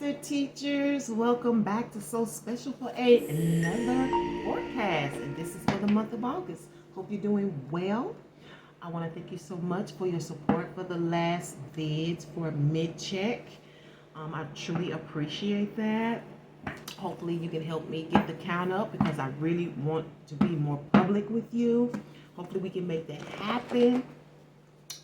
Master Teachers, welcome back to So Special for another forecast. And this is for the month of August. Hope you're doing well. I want to thank you so much for your support for the last vids for mid-check. I truly appreciate that. Hopefully you can help me get the count up because I really want to be more public with you. Hopefully we can make that happen.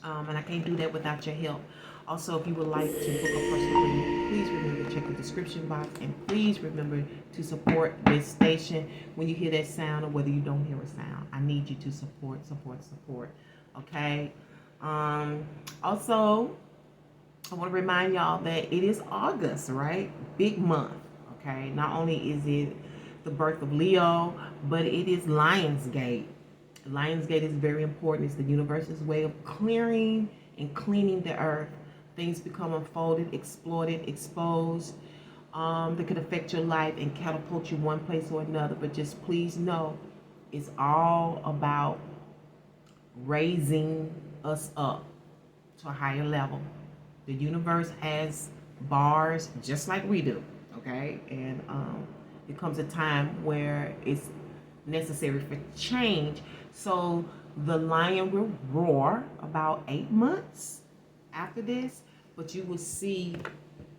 And I can't do that without your help. Also, if you would like to book a personal reading, please remember to check the description box, and please remember to support this station when you hear that sound or whether you don't hear a sound. I need you to support. Okay? Also, I want to remind y'all that it is August, right? Big month, okay? Not only is it the birth of Leo, but it is Lionsgate. Lionsgate is very important. It's the universe's way of clearing and cleaning the earth. Things become unfolded, exploited, exposed. That could affect your life and catapult you one place or another. But just please know, it's all about raising us up to a higher level. The universe has bars just like we do, okay? And it comes a time where it's necessary for change. So the lion will roar about 8 months after this, but you will see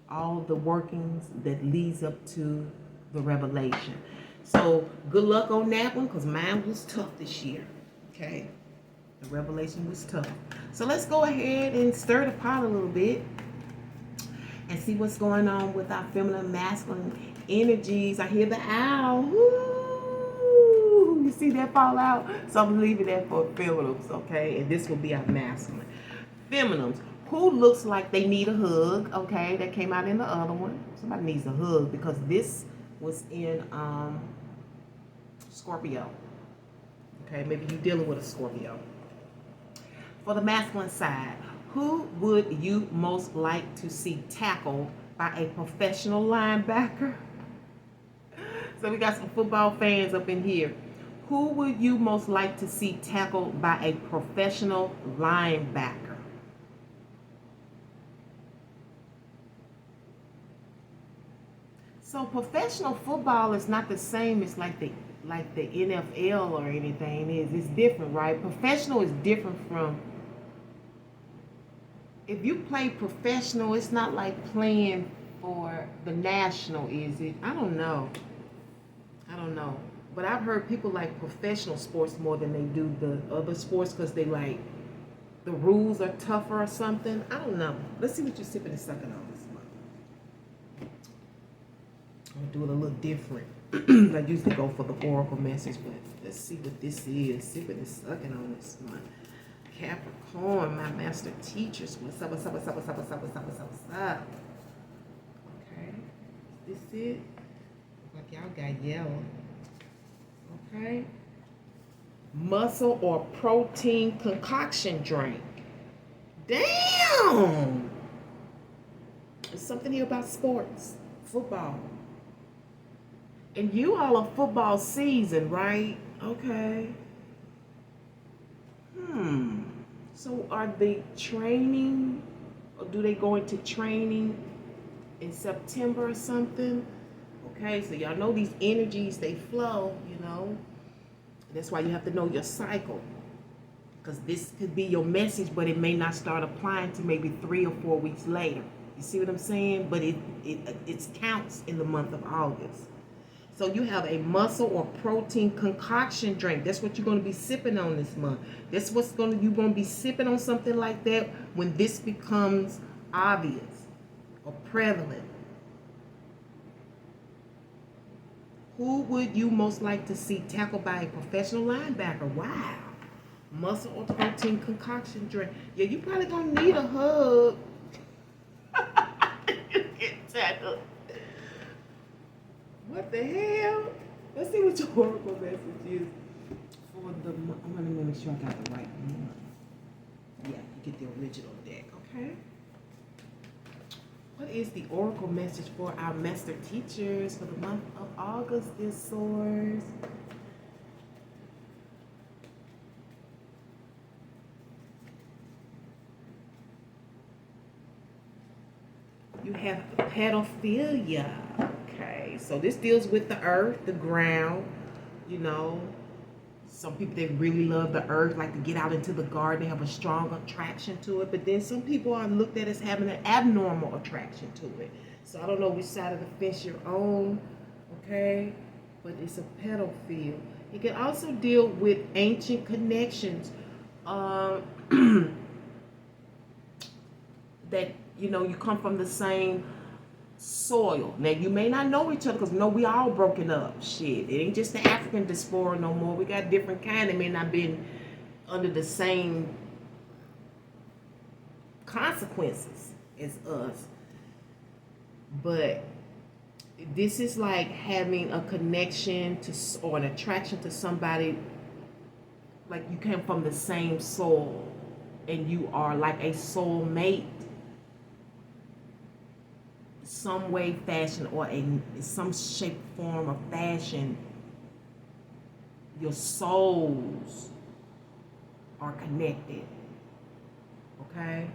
all the workings that leads up to the revelation. So good luck on that one, because mine was tough this year, okay? The revelation was tough. So let's go ahead and stir the pot a little bit and see what's going on with our feminine, masculine energies. I hear the owl. Woo! You see that fall out? So I'm leaving that for feminines, okay? And this will be our masculine. Feminines, who looks like they need a hug, okay? That came out in the other one. Somebody needs a hug because this was in Scorpio. Okay, maybe you're dealing with a Scorpio. For the masculine side, who would you most like to see tackled by a professional linebacker? So we got some football fans up in here. Who would you most like to see tackled by a professional linebacker? So professional football is not the same as like the NFL or anything. It's different, right? Professional is different from, if you play professional, it's not like playing for the national, is it? I don't know. But I've heard people like professional sports more than they do the other sports because they like, the rules are tougher or something. I don't know. Let's see what you're sipping and sucking on this month. I'm going to do it a little different. I usually go for the oracle message, but let's see what this is. Sipping and sucking on this month. Capricorn, my master teachers. What's up? Okay. Is this it? Look like y'all got yellow. Okay. Muscle or protein concoction drink. Damn! There's something here about sports. Football. And you all are football season, right? Okay. So are they training, or do they go into training in September or something? Okay, so y'all know these energies, they flow, you know. That's why you have to know your cycle. Because this could be your message, but it may not start applying to maybe 3 or 4 weeks later. You see what I'm saying? But it counts in the month of August. So you have a muscle or protein concoction drink. That's what you're going to be sipping on this month. That's what's you're going to be sipping on something like that when this becomes obvious or prevalent. Who would you most like to see tackled by a professional linebacker? Wow. Muscle or protein concoction drink. Yeah, you probably going to need a hug. You get tackled. What the hell? Let's see what your oracle message is for the month. I'm going to make sure I got the right one. Yeah, you get the original deck, okay? What is the oracle message for our master teachers for the month of August, dear source? You have pedophilia. Okay, so this deals with the earth, the ground. You know, some people, they really love the earth, like to get out into the garden, they have a strong attraction to it. But then some people are looked at as having an abnormal attraction to it. So I don't know which side of the fence you're on, okay? But it's a pedophile. It can also deal with ancient connections. That, you know, you come from the same soil. Now, you may not know each other because, no, we all broken up. Shit, it ain't just the African diaspora no more. We got different kind. They may not been under the same consequences as us. But this is like having a connection to, or an attraction to somebody, like you came from the same soul and you are like a soul mate, some way, fashion, or some shape, form, or fashion. Your souls are connected, okay?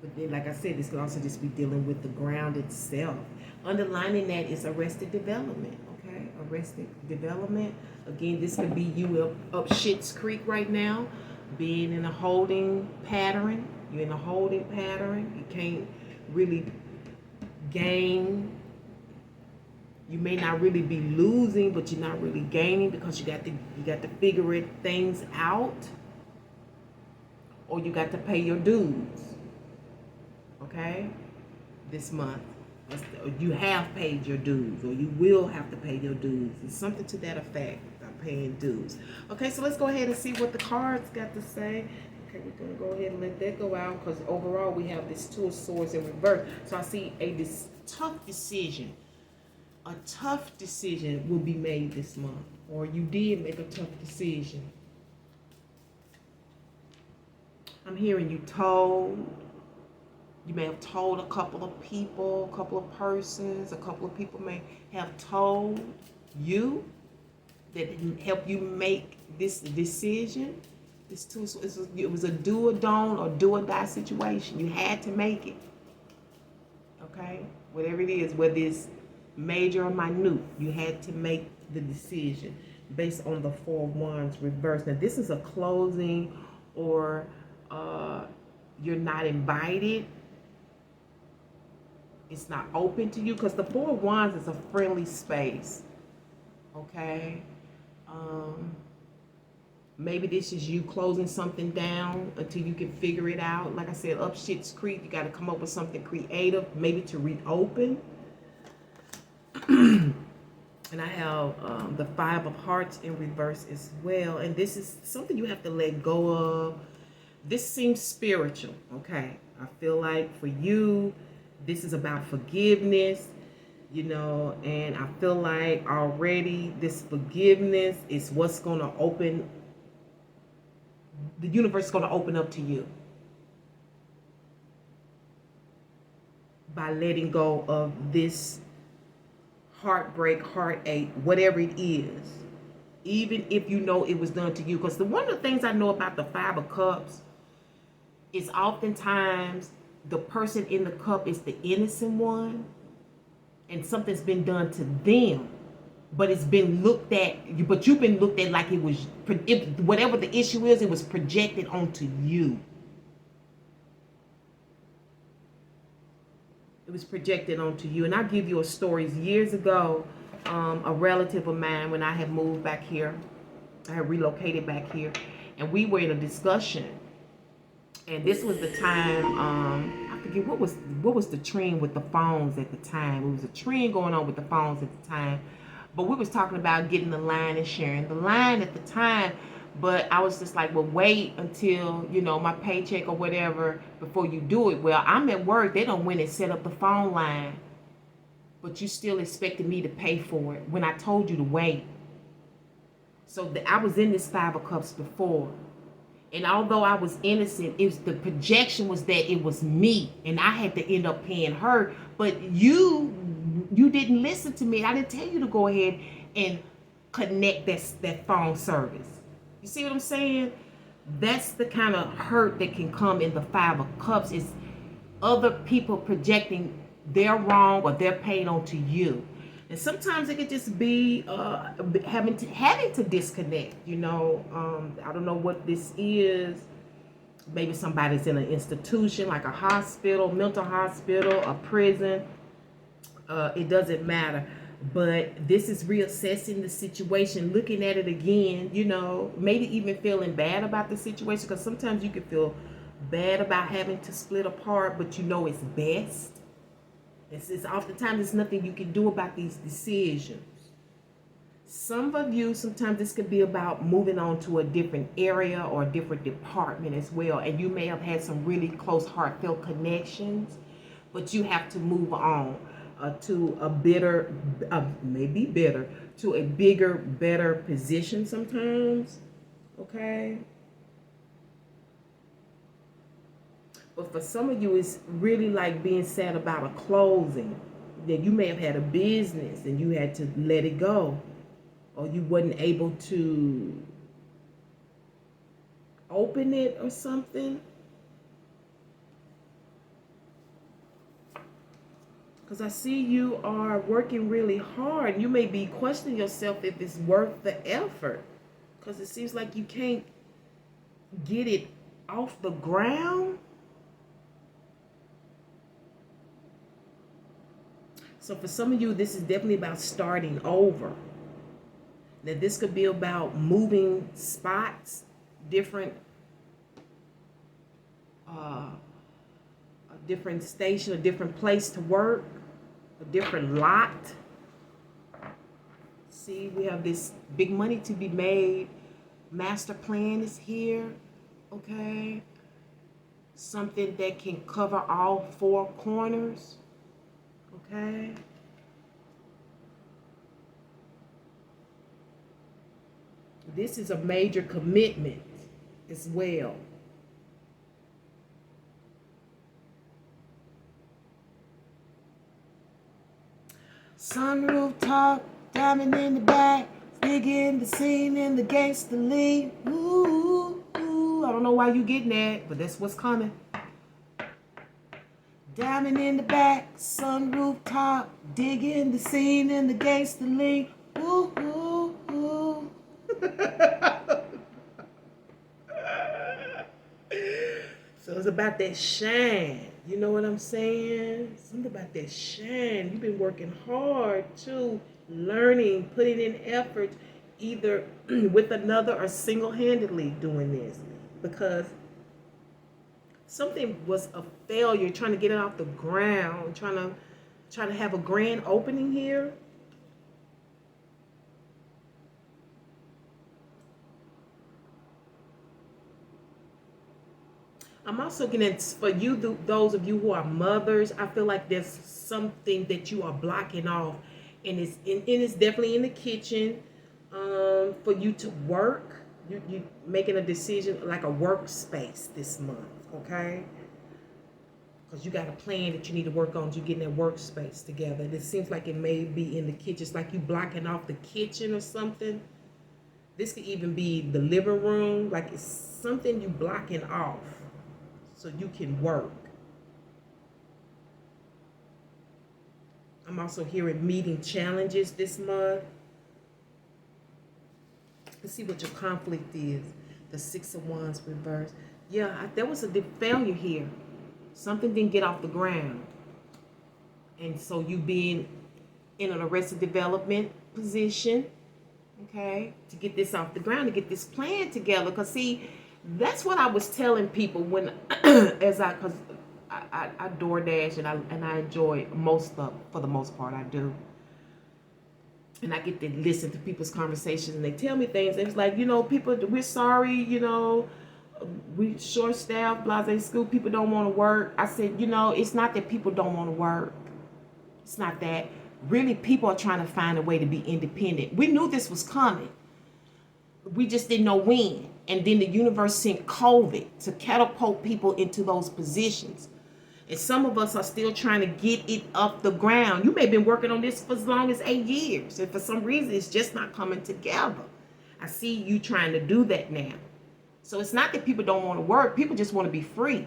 But then, like I said, this could also just be dealing with the ground itself. Underlining that is arrested development, okay? Arrested development. Again, this could be you up Schitt's Creek right now, being in a holding pattern. You're in a holding pattern. You can't really gain. You may not really be losing, but you're not really gaining because you got to figure things out, or you got to pay your dues. Okay, this month you have paid your dues, or you will have to pay your dues. It's something to that effect. I'm paying dues. Okay, so let's go ahead and see what the cards got to say. Okay, we're gonna go ahead and let that go out because overall we have this Two of Swords in reverse. So I see this tough decision. A tough decision will be made this month, or you did make a tough decision. I'm hearing you told. You may have told a couple of people, a couple of persons, a couple of people may have told you that help you make this decision. It was a do or don't or do or die situation. You had to make it. Okay? Whatever it is, whether it's major or minute, you had to make the decision based on the Four of Wands reverse. Now, this is a closing, or you're not invited. It's not open to you because the Four of Wands is a friendly space. Okay? Maybe this is you closing something down until you can figure it out. Like I said, up Schitt's Creek, you got to come up with something creative, maybe to reopen. And I have the Five of Hearts in reverse as well. And this is something you have to let go of. This seems spiritual, okay? I feel like for you, this is about forgiveness, you know, and I feel like already this forgiveness is what's going to open, the universe is going to open up to you by letting go of this heartbreak, heartache, whatever it is, even if you know it was done to you. Because one of the things I know about the Five of Cups is oftentimes the person in the cup is the innocent one, and something's been done to them, but it's been looked at, but you've been looked at like it was, whatever the issue is, it was projected onto you. It was projected onto you. And I'll give you a story. Years ago, a relative of mine, when I had moved back here, I had relocated back here, and we were in a discussion. And this was the time, I forget what was the trend with the phones at the time. It was a trend going on with the phones at the time. But we was talking about getting the line and sharing the line at the time. But I was just like, well, wait until, you know, my paycheck or whatever before you do it. Well, I'm at work. They don't went and set up the phone line. But you still expected me to pay for it when I told you to wait. So I was in this Five of Cups before. And although I was innocent, the projection was that it was me and I had to end up paying her. But you didn't listen to me. I didn't tell you to go ahead and connect that phone service. You see what I'm saying? That's the kind of hurt that can come in the Five of Cups. Is other people projecting their wrong or their pain onto you. And sometimes it could just be having to disconnect. I don't know what this is. Maybe somebody's in an institution like a hospital, mental hospital, a prison. It doesn't matter. But this is reassessing the situation, looking at it again, maybe even feeling bad about the situation, because sometimes you can feel bad about having to split apart, but it's best. It's oftentimes there's nothing you can do about these decisions. Some of you, sometimes this could be about moving on to a different area or a different department as well. And you may have had some really close, heartfelt connections, but you have to move on to a bigger, better position sometimes. Okay? But for some of you, it's really like being sad about a closing. That you may have had a business and you had to let it go, or you wasn't able to open it or something. Because I see you are working really hard. You may be questioning yourself if it's worth the effort, because it seems like you can't get it off the ground. So for some of you, this is definitely about starting over. Now, this could be about moving spots, a different station, a different place to work, a different lot. See, we have this big money to be made. Master plan is here, okay? Something that can cover all four corners. Okay. This is a major commitment as well. Sunroof top, diamond in the back, digging the scene in the gangster league. Ooh, ooh. I don't know why you getting that, but that's what's coming. Diamond in the back, sunroof top, digging the scene in the gangster league. Ooh, ooh, ooh. So it's about that shine. You know what I'm saying? Something about that shine. You've been working hard too, learning, putting in effort, either with another or single-handedly doing this, because something was a failure, trying to get it off the ground, trying to have a grand opening here. I'm also getting, for you, those of you who are mothers, I feel like there's something that you are blocking off, and it's definitely in the kitchen for you to work. You making a decision like a workspace this month, okay? Because you got a plan that you need to work on. You getting that workspace together. It seems like it may be in the kitchen. It's like you blocking off the kitchen or something. This could even be the living room. Like it's something you blocking off so you can work. I'm also hearing meeting challenges this month. Let's see what your conflict is. The 6 of Wands reversed. Yeah, there was a failure here. Something didn't get off the ground. And so you being in an arrested development position, okay, to get this off the ground, to get this plan together. Because see, that's what I was telling people when, because I DoorDash and I enjoy for the most part, I do. And I get to listen to people's conversations, and they tell me things. It's like, people, we're sorry, we short-staffed, blase school, people don't want to work. I said, it's not that people don't want to work. It's not that. Really, people are trying to find a way to be independent. We knew this was coming. We just didn't know when. And then the universe sent COVID to catapult people into those positions. And some of us are still trying to get it up the ground. You may have been working on this for as long as 8 years. And for some reason, it's just not coming together. I see you trying to do that now. So it's not that people don't want to work. People just want to be free.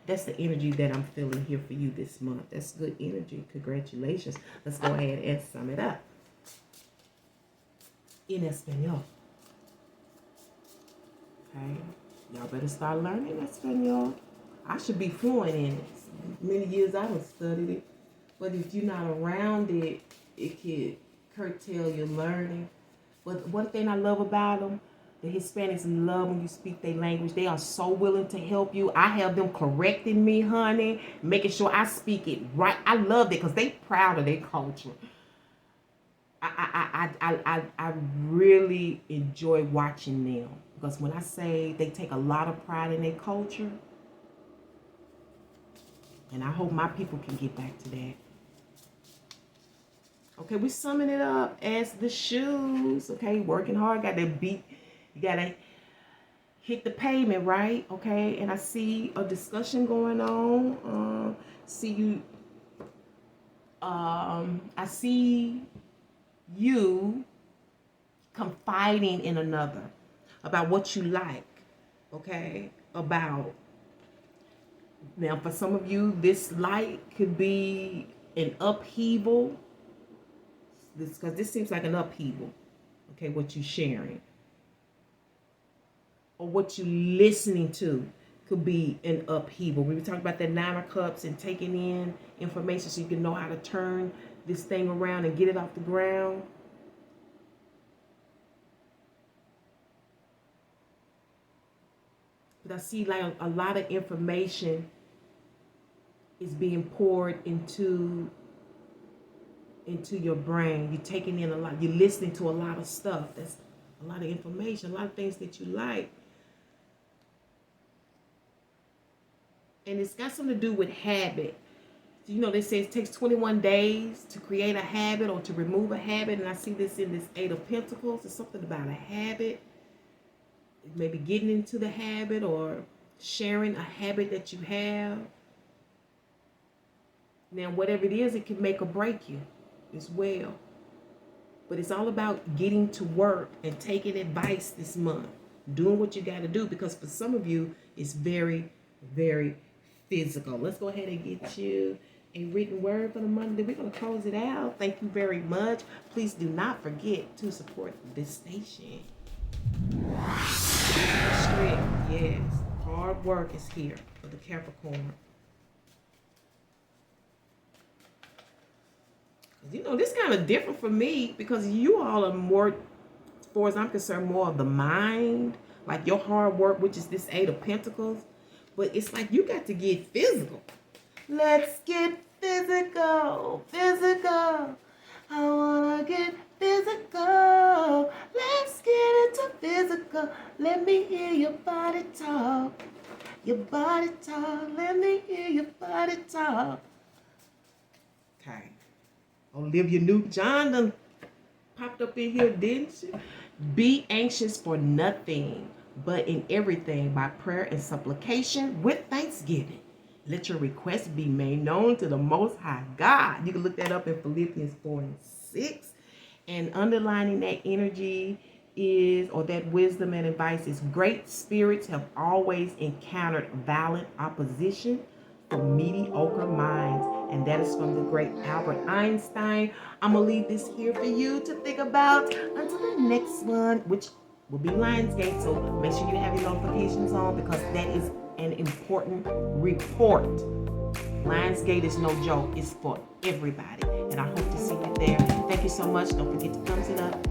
That's the energy that I'm feeling here for you this month. That's good energy. Congratulations. Let's go ahead and sum it up. En español. Okay. Y'all better start learning Espanol. I should be fluent in it. Many years I have studied it. But if you're not around it, it could curtail your learning. But one thing I love about them, the Hispanics love when you speak their language. They are so willing to help you. I have them correcting me, honey, making sure I speak it right. I love it because they proud of their culture. I really enjoy watching them because when I say they take a lot of pride in their culture, and I hope my people can get back to that. Okay, we're summing it up as the shoes. Okay, working hard, got that beat. You gotta hit the pavement, right? Okay, and I see a discussion going on. I see you confiding in another about what you like. Okay, about now for some of you, this like could be an upheaval. Because this seems like an upheaval, okay, what you sharing. Or what you listening to could be an upheaval. We were talking about that 9 of Cups and taking in information so you can know how to turn this thing around and get it off the ground. But I see like a lot of information is being poured into your brain. You're taking in a lot. You're listening to a lot of stuff. That's a lot of information, a lot of things that you like. And it's got something to do with habit. You know, they say it takes 21 days to create a habit or to remove a habit. And I see this in this 8 of Pentacles. It's something about a habit. Maybe getting into the habit or sharing a habit that you have. Now, whatever it is, it can make or break you as well. But it's all about getting to work and taking advice this month. Doing what you got to do, because for some of you, it's very, very physical. Let's go ahead and get you a written word for the month. We're going to close it out. Thank you very much. Please do not forget to support this station. Yes, hard work is here for the Capricorn. You know, this kind of different for me because you all are more, as far as I'm concerned, more of the mind, like your hard work, which is this 8 of Pentacles. But it's like you got to get physical. Let's get physical, physical. I want to get physical. Let's get into physical. Let me hear your body talk. Your body talk. Let me hear your body talk. Okay. Olivia Newton-John done popped up in here, didn't she? Be anxious for nothing, but in everything by prayer and supplication with thanksgiving. Let your requests be made known to the Most High God. You can look that up in Philippians 4:6. And underlining that energy is, or that wisdom and advice is, great spirits have always encountered violent opposition from mediocre minds. And that is from the great Albert Einstein. I'm going to leave this here for you to think about until the next one, which will be Lionsgate. So make sure you have your notifications on because that is an important report. Lionsgate is no joke. It's for everybody. And I hope to see you there. Thank you so much. Don't forget to thumbs it up.